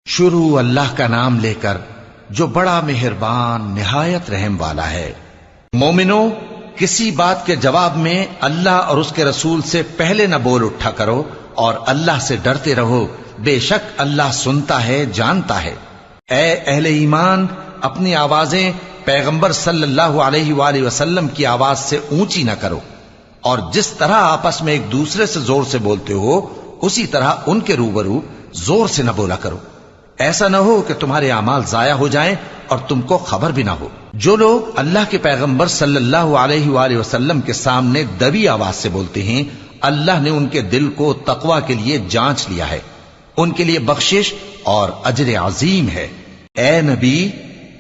شروع اللہ کا نام لے کر جو بڑا مہربان نہایت رحم والا ہے۔ مومنو، کسی بات کے جواب میں اللہ اور اس کے رسول سے پہلے نہ بول اٹھا کرو اور اللہ سے ڈرتے رہو، بے شک اللہ سنتا ہے، جانتا ہے۔ اے اہل ایمان، اپنی آوازیں پیغمبر صلی اللہ علیہ وآلہ وسلم کی آواز سے اونچی نہ کرو، اور جس طرح آپس میں ایک دوسرے سے زور سے بولتے ہو اسی طرح ان کے روبرو زور سے نہ بولا کرو، ایسا نہ ہو کہ تمہارے اعمال ضائع ہو جائیں اور تم کو خبر بھی نہ ہو۔ جو لوگ اللہ کے پیغمبر صلی اللہ علیہ وآلہ وسلم کے سامنے دبی آواز سے بولتے ہیں، اللہ نے ان کے دل کو تقوی کے لیے جانچ لیا ہے، ان کے لیے بخشش اور اجر عظیم ہے۔ اے نبی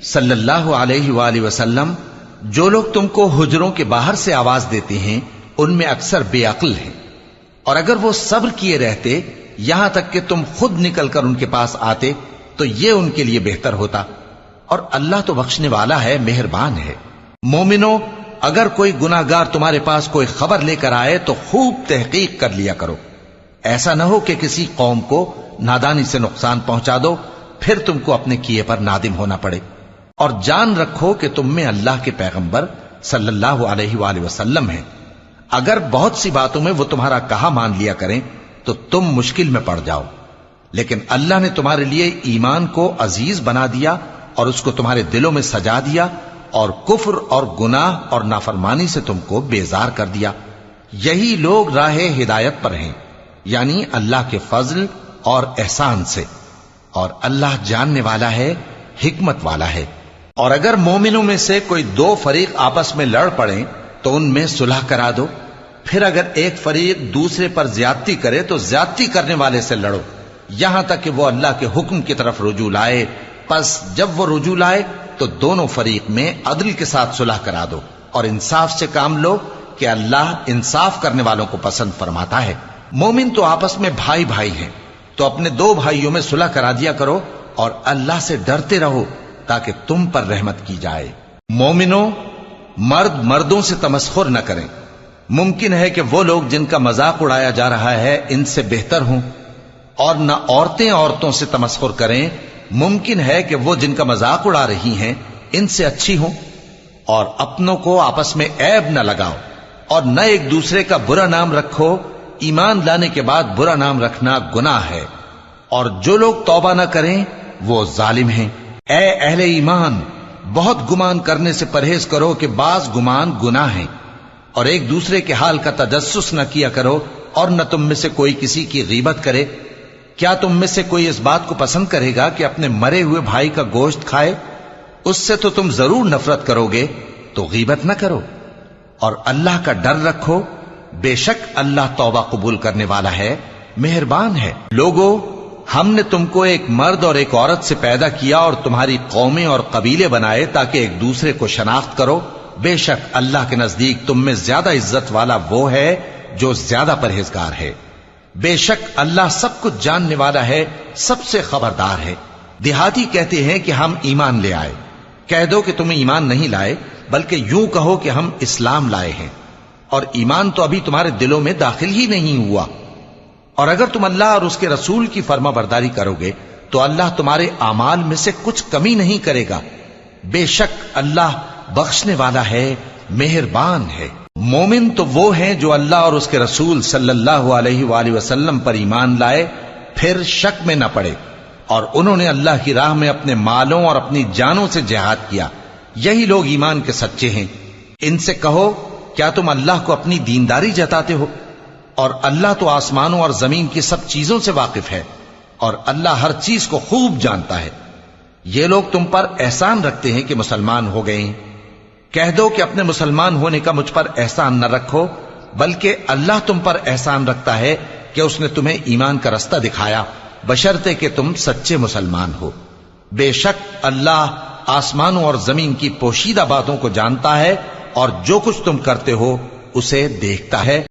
صلی اللہ علیہ وآلہ وسلم، جو لوگ تم کو حجروں کے باہر سے آواز دیتے ہیں ان میں اکثر بے عقل ہیں، اور اگر وہ صبر کیے رہتے یہاں تک کہ تم خود نکل کر ان کے پاس آتے تو یہ ان کے لیے بہتر ہوتا، اور اللہ تو بخشنے والا ہے، مہربان ہے۔ مومنو، اگر کوئی گناہگار تمہارے پاس کوئی خبر لے کر آئے تو خوب تحقیق کر لیا کرو، ایسا نہ ہو کہ کسی قوم کو نادانی سے نقصان پہنچا دو پھر تم کو اپنے کیے پر نادم ہونا پڑے۔ اور جان رکھو کہ تم میں اللہ کے پیغمبر صلی اللہ علیہ وآلہ وسلم ہیں، اگر بہت سی باتوں میں وہ تمہارا کہا مان لیا کریں تو تم مشکل میں پڑ جاؤ، لیکن اللہ نے تمہارے لیے ایمان کو عزیز بنا دیا اور اس کو تمہارے دلوں میں سجا دیا، اور کفر اور گناہ اور نافرمانی سے تم کو بیزار کر دیا۔ یہی لوگ راہ ہدایت پر ہیں، یعنی اللہ کے فضل اور احسان سے، اور اللہ جاننے والا ہے، حکمت والا ہے۔ اور اگر مومنوں میں سے کوئی دو فریق آپس میں لڑ پڑیں تو ان میں صلح کرا دو، پھر اگر ایک فریق دوسرے پر زیادتی کرے تو زیادتی کرنے والے سے لڑو، یہاں تک کہ وہ اللہ کے حکم کی طرف رجوع لائے۔ پس جب وہ رجوع لائے تو دونوں فریق میں عدل کے ساتھ صلح کرا دو اور انصاف سے کام لو کہ اللہ انصاف کرنے والوں کو پسند فرماتا ہے۔ مومن تو آپس میں بھائی بھائی ہیں، تو اپنے دو بھائیوں میں صلح کرا دیا کرو اور اللہ سے ڈرتے رہو تاکہ تم پر رحمت کی جائے۔ مومنو، مرد مردوں سے تمسخر نہ کریں، ممکن ہے کہ وہ لوگ جن کا مذاق اڑایا جا رہا ہے ان سے بہتر ہوں، اور نہ عورتیں عورتوں سے تمسخر کریں، ممکن ہے کہ وہ جن کا مذاق اڑا رہی ہیں ان سے اچھی ہوں۔ اور اپنوں کو آپس میں عیب نہ لگاؤ اور نہ ایک دوسرے کا برا نام رکھو، ایمان لانے کے بعد برا نام رکھنا گناہ ہے، اور جو لوگ توبہ نہ کریں وہ ظالم ہیں۔ اے اہل ایمان، بہت گمان کرنے سے پرہیز کرو کہ بعض گمان گناہ ہیں، اور ایک دوسرے کے حال کا تجسس نہ کیا کرو، اور نہ تم میں سے کوئی کسی کی غیبت کرے۔ کیا تم میں سے کوئی اس بات کو پسند کرے گا کہ اپنے مرے ہوئے بھائی کا گوشت کھائے؟ اس سے تو تم ضرور نفرت کرو گے، تو غیبت نہ کرو، اور اللہ کا ڈر رکھو، بے شک اللہ توبہ قبول کرنے والا ہے، مہربان ہے۔ لوگو، ہم نے تم کو ایک مرد اور ایک عورت سے پیدا کیا اور تمہاری قومیں اور قبیلے بنائے تاکہ ایک دوسرے کو شناخت کرو، بے شک اللہ کے نزدیک تم میں زیادہ عزت والا وہ ہے جو زیادہ پرہیزگار ہے۔ بے شک اللہ سب کچھ جاننے والا ہے، سب سے خبردار ہے۔ دیہاتی کہتے ہیں کہ ہم ایمان لے آئے، کہہ دو کہ تم ایمان نہیں لائے، بلکہ یوں کہو کہ ہم اسلام لائے ہیں، اور ایمان تو ابھی تمہارے دلوں میں داخل ہی نہیں ہوا۔ اور اگر تم اللہ اور اس کے رسول کی فرما برداری کرو گے تو اللہ تمہارے اعمال میں سے کچھ کمی نہیں کرے گا، بے شک اللہ بخشنے والا ہے، مہربان ہے۔ مومن تو وہ ہیں جو اللہ اور اس کے رسول صلی اللہ علیہ وآلہ وسلم پر ایمان لائے پھر شک میں نہ پڑے، اور انہوں نے اللہ کی راہ میں اپنے مالوں اور اپنی جانوں سے جہاد کیا، یہی لوگ ایمان کے سچے ہیں۔ ان سے کہو، کیا تم اللہ کو اپنی دینداری جتاتے ہو؟ اور اللہ تو آسمانوں اور زمین کی سب چیزوں سے واقف ہے، اور اللہ ہر چیز کو خوب جانتا ہے۔ یہ لوگ تم پر احسان رکھتے ہیں کہ مسلمان ہو گئے ہیں، کہہ دو کہ اپنے مسلمان ہونے کا مجھ پر احسان نہ رکھو، بلکہ اللہ تم پر احسان رکھتا ہے کہ اس نے تمہیں ایمان کا رستہ دکھایا، بشرطے کہ تم سچے مسلمان ہو۔ بے شک اللہ آسمانوں اور زمین کی پوشیدہ باتوں کو جانتا ہے، اور جو کچھ تم کرتے ہو اسے دیکھتا ہے۔